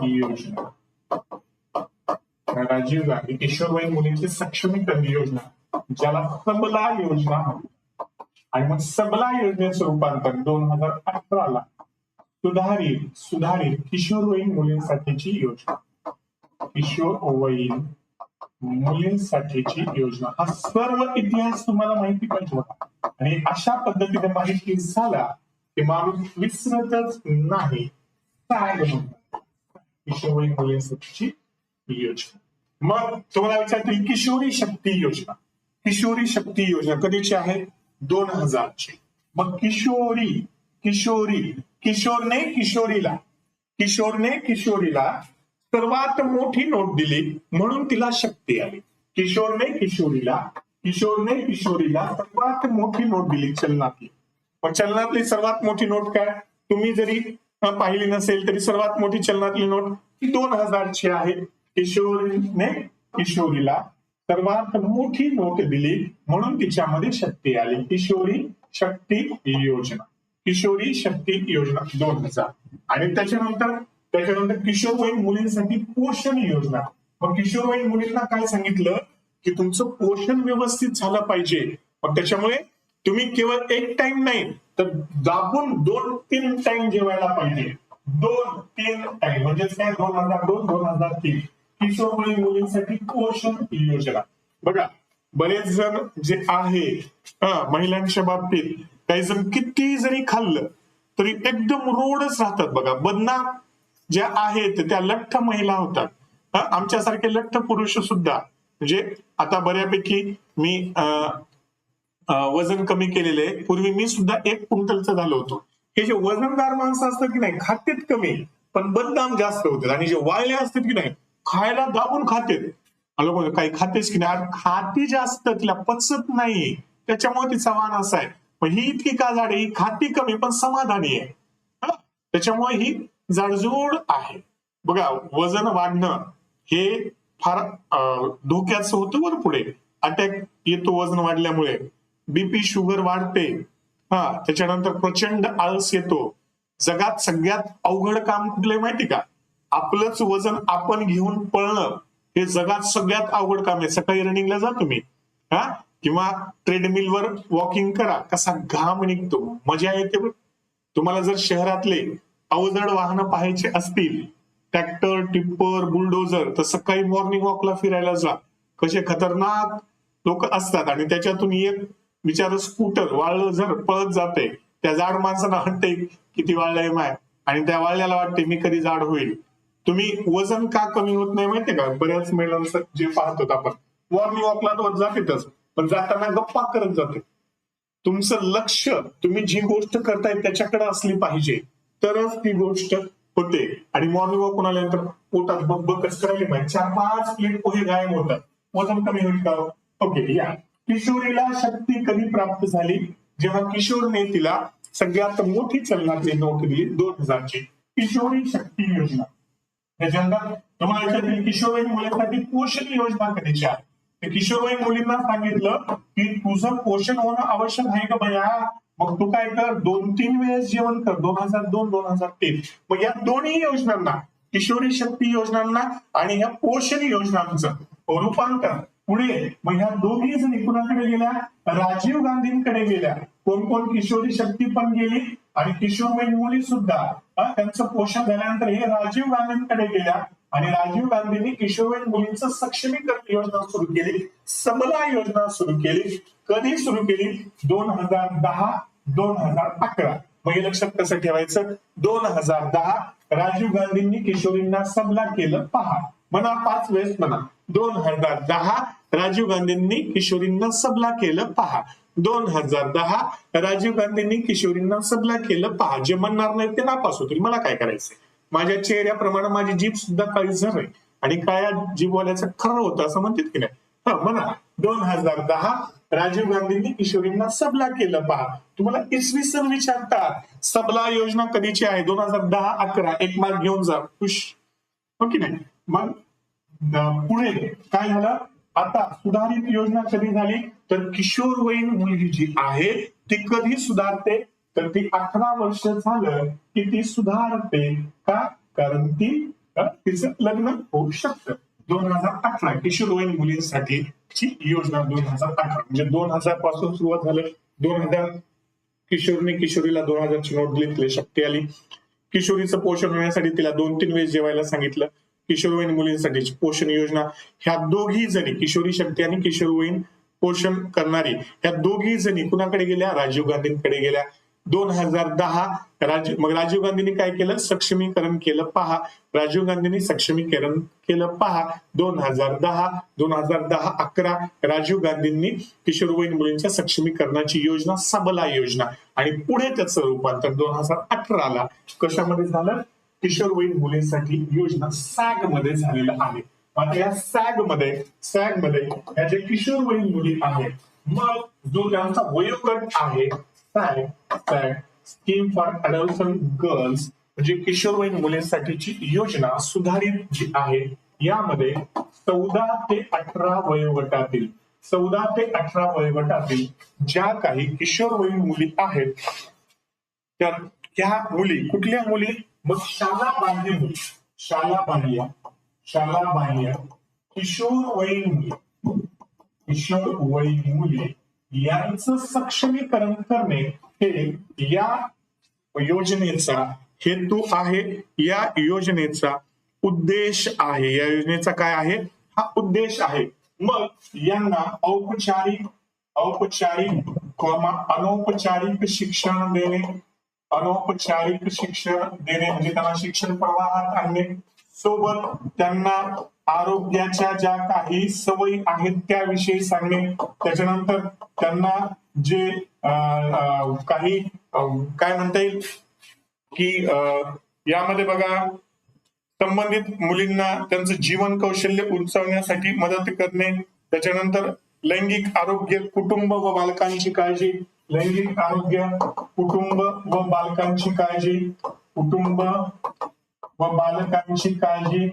योजना, राजीव गांधी किशोरवयीन मुलींची सक्षमीकरण योजना, ज्याला सबला योजना म्हणतात. आणि मग सबला योजनेचं रूपांतर 2018ला सुधारित किशोरवयीन मुलींसाठीची योजना, किशोरवयीन मुलींसाठीची योजना. हा सर्व इतिहास तुम्हाला माहिती पाहिजे होता. आणि अशा पद्धतीने माहिती झाला की माणूस विसरतच नाही. किशोरवयीन मुलींसाठीची योजना. मग तुम्हाला विचारतील किशोरी शक्ती योजना. किशोरी शक्ती योजना कधीची आहे? 2000ची. मग किशोरने किशोरीला सर्वात मोठी नोट दिली म्हणून तिला शक्ती आली. किशोरने किशोरीला सर्वात मोठी नोट दिली चलनातली. पण चलनातली सर्वात मोठी नोट काय? तुम्ही जरी पाहिली नसेल तरी सर्वात मोठी चलनातली नोट 2000ची आहे. किशोरने किशोरीला सर्वात मोठी नोट दिली म्हणून तिच्यामध्ये शक्ती आली. किशोरी शक्ती योजना 2000. आणि त्याच्यानंतर किशोरवयीन मुलींसाठी पोषण योजना. मग किशोरवयीन मुलींना काय सांगितलं की तुमचं पोषण व्यवस्थित झालं पाहिजे. मग त्याच्यामुळे तुम्ही केवळ एक टाइम नाही तर दाबून 2-3 टाइम जेवायला पाहिजे. 2-3 टाइम म्हणजेच काय? 2002-2003 किशोरवयीन मुलींसाठी पोषण योजना. बघा बरेच जण जे आहे महिलांच्या बाबतीत काही जण किती जरी खाल्लं तरी एकदम रोडच राहतात. बघा बदनाम ज्या आहेत त्या लठ्ठ महिला होतात. आमच्यासारखे लठ्ठ पुरुष सुद्धा म्हणजे आता बऱ्यापैकी मी वजन कमी केलेले. पूर्वी मी सुद्धा 1 क्विंटलचं झालो होतो. हे जे वजनदार माणसं असतात की नाही खातेत कमी पण बदनाम जास्त होतात. आणि जे वाळले असतात की नाही खायला दाबून खातेत. काही खातेच की नाही खाती जास्त तिला पचत नाही त्याच्यामुळे तिचा वाण असा आहे. पण ही इतकी का झाड आहे? ही खाती कमी पण समाधानी आहे त्याच्यामुळे ही जाडजूड आहे. बघा वजन वाढणं हे फार धोक्याचं होतं. बरं पुढे अटॅक येतो वजन वाढल्यामुळे, बीपी शुगर वाढते. त्याच्यानंतर प्रचंड आळस येतो. जगात सगळ्यात अवघड काम कुठलंय माहिती का? आपलंच वजन आपण घेऊन पळणं हे जगात सगळ्यात अवघड काम आहे. सकाळी रनिंगला जा तुम्ही किंवा ट्रेडमिलवर वॉकिंग करा, कसा घाम निघतो, मजा येते. तुम्हाला जर शहरातले अवजड वाहनं पाहायचे असतील ट्रॅक्टर, टिप्पर, बुलडोझर तर सकाळी मॉर्निंग वॉकला फिरायला जा. कसे खतरनाक लोक असतात. आणि त्याच्यातून एक बिचार स्कूटर वाळलं जर पळत जाते त्या जाड माणसाला वाटते किती वाळलंय माय आणि त्या वाळल्याला वाटते मी कधी जाड होईल. तुम्ही वजन का कमी होत नाही माहितीये का? बऱ्याच महिलांचं जे पाहतो आपण मॉर्निंग वॉकला तर जातेच पण जाताना गप्पा करत जाते. तुमचं लक्ष तुम्ही जी गोष्ट करताय त्याच्याकडे असली पाहिजे तरच ती गोष्ट होते. आणि मॉर्निंग वॉक आल्यानंतर पोटात बकबकच करायला पाहिजे. 4-5 प्लेट पोहे गायब होतात. वजन कमी होईल का? ओके. या किशोरीला शक्ती कधी प्राप्त झाली? जेव्हा किशोरने तिला सगळ्यात मोठी चलनातली नोट दिली 2000ची. किशोरी शक्ती योजना. त्याच्यानंतर तुम्हाला विचारतील किशोरवयीन मुलींसाठी पोषण योजना कधीची आहे? किशोरवयीन मुलींना सांगितलं की तुझं पोषण होणं आवश्यक आहे का भैया? मग तू काय कर 2-3 वेळेस जेवण कर. 2002-2003 मग या दोन्ही योजनांना किशोरी शक्ती योजनांना आणि ह्या पोषण योजनांचं रूपांतर पुढे मग ह्या दोघी जणी कुणाकडे गेल्या? राजीव गांधींकडे गेल्या. कोण किशोरी शक्ती पण गेली आणि किशोरवयीन मुली सुद्धा त्यांचं पोषण झाल्यानंतर हे राजीव गांधींकडे गेल्या. आणि राजीव गांधींनी किशोरवयीन मुलींचं सक्षमीकरण योजना सुरू केली. सबला योजना सुरू केली. कधी सुरू केली? 2010-2011. मग हे लक्षात कसं ठेवायचं? 2010 राजीव गांधींनी किशोरींना सबला केलं पहा. म्हणा 5 वेळेस म्हणा. 2010 राजीव गांधींनी किशोरींना सबला केलं पहा. 2010 राजीव गांधींनी किशोरींना सबला केलं पहा. जे म्हणणार नाही ते नापास होतील. मला काय करायचंय? माझ्या चेहऱ्याप्रमाणे माझी जीभ सुद्धा काळीसर आहे आणि काळ्या जीभवाल्याचं खरं होतं असं म्हणतात की नाही. म्हणा 2010 राजीव गांधींनी किशोरींना सबला केलं पहा. तुम्हाला इसवी सन विचारतात. सबला योजना कधीची आहे? 2010-11. 1 मार्क घेऊन जा खुश. हो की नाही? मग पुढे काय झालं? आता सुधारित योजना कधी झाली? तर किशोरवयीन मुलगी जी आहे ती कधी सुधारते? तर ती 18 वर्ष झालं की ती सुधारते. का? कारण ती तिचं लग्न होऊ शकतं. 2018 किशोरवयीन मुलींसाठीची योजना 2018 म्हणजे 2000 पासून सुरुवात झालं. 2000 किशोरीला 2000ची नोट दिली, तिला शक्ती आली. किशोरीचं पोषण होण्यासाठी तिला 2-3 वेळेस जेवायला सांगितलं. किशोरवयीन मुलींसाठीची पोषण योजना, ह्या दोघी जणी किशोरी शक्ती आणि किशोरवयीन पोषण करणारी ह्या दोघी जणी कुणाकडे गेल्या? राजीव गांधींकडे गेल्या. 2010 मग राजीव गांधींनी काय केलं? सक्षमीकरण केलं पहा. राजीव गांधींनी सक्षमीकरण केलं पहा. 2010-11 राजीव गांधींनी किशोरवयीन मुलींच्या सक्षमीकरणाची योजना सबला योजना, आणि पुढे त्याचं रूपांतर 2018ला कशामध्ये झालं? किशोरवयीन मुलींसाठी योजना सॅग मध्ये झालेलं आहे. आता या सॅग मध्ये या जे किशोरवयीन मुली आहेत, मग जो त्यांचा वयोगट आहे sag scheme for adolescent girls म्हणजे किशोरवयीन मुलींसाठीची योजना सुधारित जी आहे, यामध्ये 14 ते 18 वयोगटातील ज्या काही किशोरवयीन मुली आहेत, तर त्या मुली कुठल्या मुली? मग शालाबाह्य किशोरवयीन मुली यांचं सक्षमीकरण करणे हे या योजनेचा हेतू आहे, या योजनेचा उद्देश आहे. या योजनेचा काय आहे? हा उद्देश आहे. मग यांना औपचारिक अनौपचारिक शिक्षण देणे म्हणजे त्यांना शिक्षण प्रवाहात आणणे, सोबत त्यांना आरोग्याच्या ज्या काही सवयी आहेत त्याविषयी सांगणे, त्याच्यानंतर त्यांना जे काही काय म्हणता येईल की यामध्ये बघा संबंधित मुलींना त्यांचं जीवन कौशल्य उंचावण्यासाठी मदत करणे, त्याच्यानंतर लैंगिक आरोग्य, कुटुंब व बालकांची काळजी, लैंगिक आरोग्य, कुटुंब व बालकांची काळजी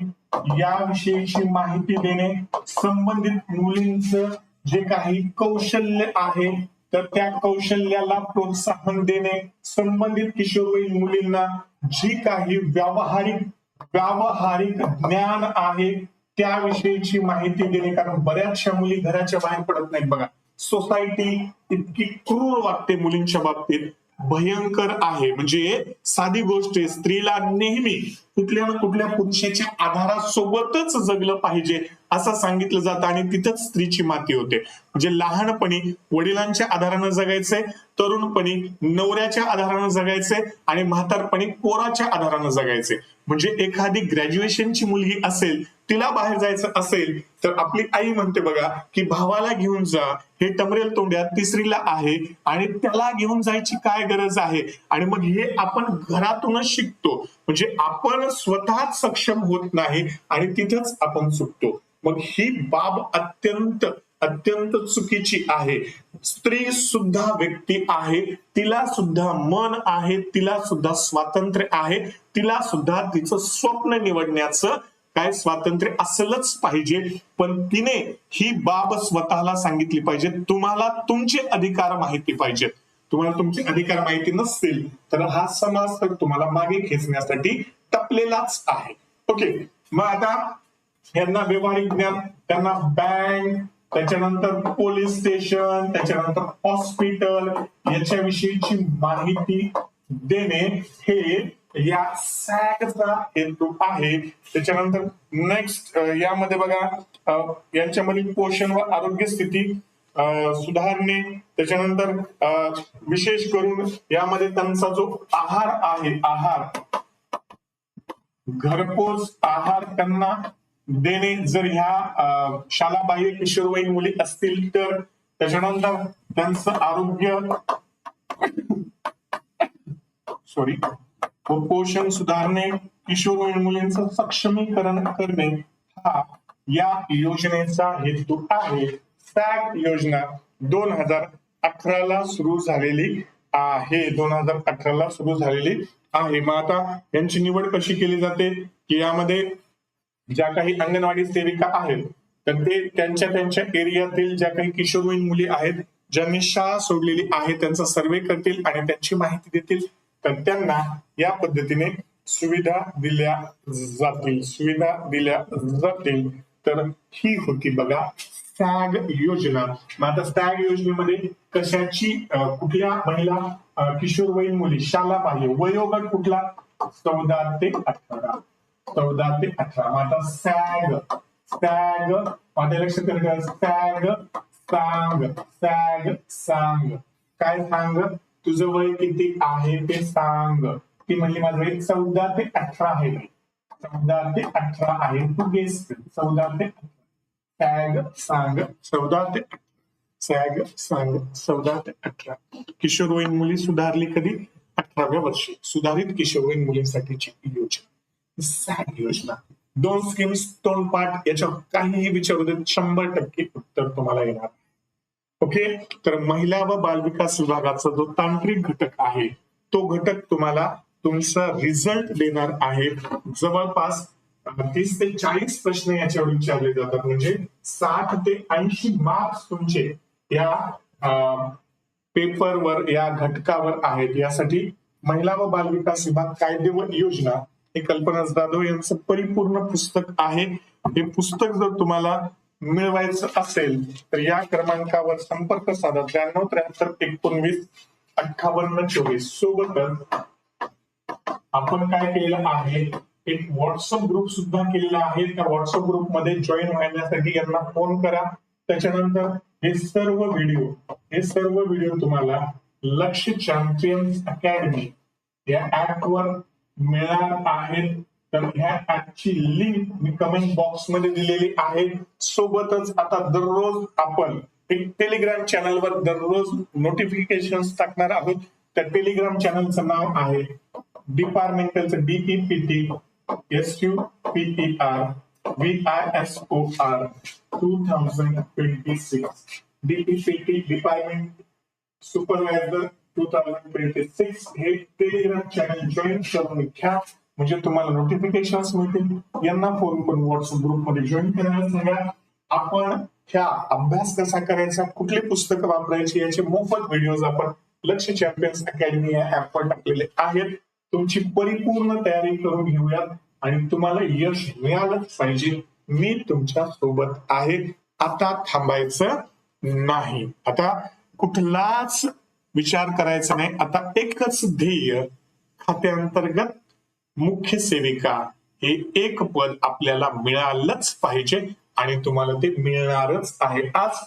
याविषयीची माहिती देणे, संबंधित मुलींचं जे काही कौशल्य आहे तर त्या कौशल्याला प्रोत्साहन देणे, संबंधित किशोरवयीन मुलींना जी काही व्यावहारिक ज्ञान आहे त्याविषयीची माहिती देणे, कारण बऱ्याचशा मुली घराच्या बाहेर पडत नाहीत. बघा, सोसायटी इतकी क्रूर वागते मुलींच्या बाबतीत, भयंकर आहे. म्हणजे साधी गोष्ट आहे, स्त्रीला नेहमी कुठल्या ना कुठल्या पुरुषाच्या आधारासोबतच जगलं पाहिजे असं सांगितलं जातं, आणि तिथंच स्त्रीची माती होते. म्हणजे लहानपणी वडिलांच्या आधारानं जगायचंय, तरुणपणी नवऱ्याच्या आधारानं जगायचंय, आणि म्हातारपणी पोराच्या आधारानं जगायचंय. म्हणजे एखादी ग्रॅज्युएशनची मुलगी असेल, तिला बाहेर जायचं असेल तर आपली आई म्हणते बघा की भावाला घेऊन जा, हे टमरेल तोंड्यात 3रीला आहे आणि त्याला घेऊन जायची काय गरज आहे. आणि मग हे आपण घरातूनच शिकतो, म्हणजे आपण स्वतःच सक्षम होत नाही आणि तिथंच आपण चुकतो. मग ही बाब अत्यंत चुकीची आहे. स्त्री सुद्धा व्यक्ती आहे, तिला सुद्धा मन आहे, तिला सुद्धा स्वातंत्र्य आहे, तिला सुद्धा तिचं स्वप्न निवडण्याचं काय स्वातंत्र्य असलंच पाहिजे. पण तिने ही बाब स्वतःला सांगितली पाहिजे. तुम्हाला तुमचे अधिकार माहिती पाहिजेत. तुम्हाला तुमचे अधिकार माहिती नसतील तर हा समाज तर तुम्हाला मागे खेचण्यासाठी टपलेलाच आहे. ओके, मग आता यांना व्यवहारिक ज्ञान, त्यांना बँक, त्याच्यानंतर पोलीस स्टेशन, त्याच्यानंतर हॉस्पिटल याच्याविषयीची माहिती देणे हे या सॅगचा हेतू आहे. त्याच्यानंतर नेक्स्ट यामध्ये बघा यांच्यामधील पोषण व आरोग्य स्थिती सुधारणे, त्याच्यानंतर विशेष करून यामध्ये त्यांचा जो आहार आहे, घरपोच आहार त्यांना देणे जर ह्या शालाबाह्य किशोरवयीन मुली असतील तर. त्याच्यानंतर त्यांचं आरोग्य पोषण सुधारणे, किशोरवयीन मुलींचं सक्षमीकरण करणे हा या योजनेचा हेतू आहे. सॅग योजना 2018ला सुरू झालेली आहे. 2018ला सुरू झालेली आहे. मग आता यांची निवड कशी केली जाते की यामध्ये ज्या काही अंगणवाडी सेविका आहेत तर ते त्यांच्या एरियातील ज्या काही किशोरवयीन मुली आहेत ज्यांनी शाळा सोडलेली आहे त्यांचा सर्वे करतील आणि त्यांची माहिती देतील. तर त्यांना या पद्धतीने सुविधा दिल्या जातील. तर ही होती बघा सॅग योजना. मग आता सॅग योजनेमध्ये कशाची कुठल्या महिला किशोरवयीन मुली शाला पाहिजे, वयोगट कुठला 14 ते 18. मग आता सॅग माझ्या लक्षात सांग काय सांग, तुझं वय किती आहे ते सांग. ती म्हणली माझं वय 14 ते 18 आहे. 14 ते 18 आहे, तू गेस 14 ते 18. सॅग सांग 14 ते 18. किशोरवयीन मुली सुधारली कधी, 18व्या वर्षी. सुधारित किशोरवयीन मुलींसाठीची योजना सॅग योजना. 2 स्कीम्स तोंडपाठ, याच्यावर काहीही विचारू देत 100% उत्तर तुम्हाला येणार. ओके, तर महिला व बालविकास विभागाचा जो तांत्रिक घटक आहे तो घटक तुम्हाला तुमचा रिझल्ट देणार आहे. जवळपास 30 ते 40 प्रश्न याच्यावर विचारले जातात, म्हणजे 60 ते 80 मार्क्स तुमचे या पेपरवर, या घटकावर आहेत. यासाठी महिला व बालविकास विभाग कायदे व योजना हे कल्पना जाधव यांचं परिपूर्ण पुस्तक आहे. हे पुस्तक जर तुम्हाला मिळवायचं असेल तर या क्रमांकावर संपर्क साधा 93 73 19 58 24. सोबतच आपण काय केलेलं आहे, एक व्हॉट्सअप ग्रुप सुद्धा केलेला आहे. त्या व्हॉट्सअप ग्रुप मध्ये जॉईन होण्यासाठी यांना फोन करा. त्याच्यानंतर हे सर्व व्हिडिओ तुम्हाला लक्ष्य चॅम्पियन्स अकॅडमी या ऍपवर मिळणार आहेत. तर ह्या ऍपची लिंक मी कमेंट बॉक्स मध्ये दिलेली आहे. सोबतच आता दररोज आपण एक टेलिग्राम चॅनलवर दररोज नोटिफिकेशन टाकणार आहोत. त्या टेलिग्राम चॅनलचं नाव आहे डिपार्टमेंटलचं DEPT SUPER VISOR 2026. DEPT department supervisor 2026 हे टेलिग्राम चॅनल जॉईन करून घ्या, म्हणजे तुम्हाला नोटिफिकेशन मिळतील. यांना फोन करून व्हॉट्सअप ग्रुप मध्ये जॉईन करायला सांगा. आपण ह्या अभ्यास कसा करायचा, कुठली पुस्तकं वापरायची याचे मोफत व्हिडिओज आपण लक्ष्य चॅम्पियन्स अकॅडमी या ऍपवर टाकलेले आहेत. तुमची परिपूर्ण तयारी करून घेऊयात आणि तुम्हाला यश मिळालंच पाहिजे. मी तुमच्या सोबत आहे. आता थांबायचं नाही, आता कुठलाच विचार करायचा नाही. आता एकच ध्येय, खात्याअंतर्गत मुख्य सेविका हे एक पद आपल्याला मिळालंच पाहिजे आणि तुम्हाला ते मिळणारच आहे. आज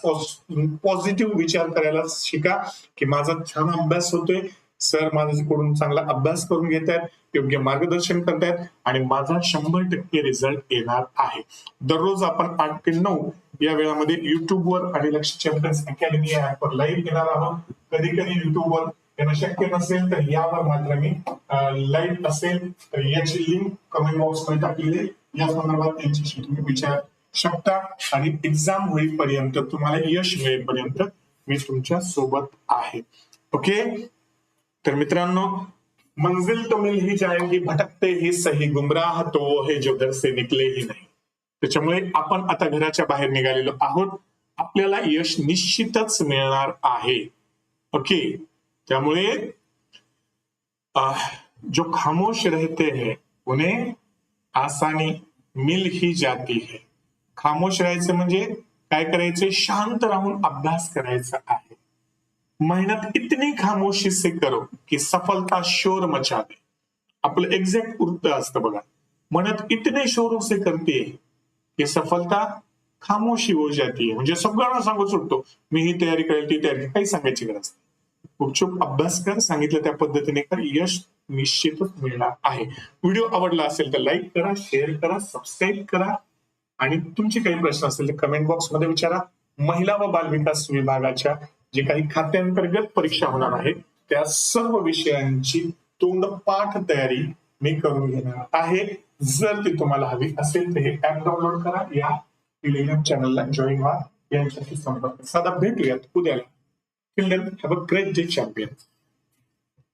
पॉझिटिव्ह विचार करायला शिका की माझा छान अभ्यास होतोय, सर माझ्याकडून चांगला अभ्यास करून घेत आहेत, योग्य मार्गदर्शन करतायत आणि माझा 100% रिझल्ट येणार आहे. दररोज आपण 8 ते 9 या वेळामध्ये युट्यूबवर आणि लक्ष्य चॅम्पियन्स अकॅडमी या ऍपवर लाईव्ह येणार आहोत. कधी कधी युट्यूबवर येणं शक्य नसेल तर यावर मात्र मी लाईव्ह असेल, तर याची लिंक कमेंट बॉक्स मध्ये टाकलेली, या संदर्भात त्यांच्याशी तुम्ही विचार शकता. आणि एक्झाम होईपर्यंत, तुम्हाला यश मिळेपर्यंत मी तुमच्या सोबत आहे. ओके, तर मित्रांनो, मंजिल तो मिल ही जाएगी, भटकते ही सही, गुमराह तो वो है जो घर से निकले ही नहीं. त्याच्यामुळे आपण आता घराच्या बाहेर निघालेलो आहोत. आपल्याला यश निश्चितच मिळणार आहे. ओके, त्यामुळे जो खामोश रहते हैं उन्हें आसानी मिल ही जाती है. खामोश राहायचं म्हणजे काय करायचं, शांत राहून अभ्यास करायचा आहे. मेहनत इतनी खामोशी से करो कि सफलता शोर मचा दे. आपलं एक्झॅक्ट उलट असतं बघा. मेहनत इतने शोरों से करते की सफलता खामोशी हो जाती है. म्हणजे सगळ्यांना सांगू सुटतो मी ही तयारी करेल, ती तयारी, काही सांगायची गरज नाही. गुपचूप अभ्यास कर, सांगितलं त्या पद्धतीने कर, यश निश्चितच मिळणार आहे. व्हिडिओ आवडला असेल तर लाईक करा, शेअर करा, सबस्क्राईब करा आणि तुमचे काही प्रश्न असेल तर कमेंट बॉक्स मध्ये विचारा. महिला व बालविकास विभागाच्या जे काही खात्यांतर्गत परीक्षा होणार आहे त्या सर्व विषयांची तोंडपाठ तयारी मी करून घेणार आहे. जर ती तुम्हाला हवी असेल तर हे ऍप डाउनलोड करा, या टेलिग्राम चॅनलला जॉईन व्हा, यांच्याशी संपर्क साधा. भेटूयात उद्याला. Till then, have a great day, champions.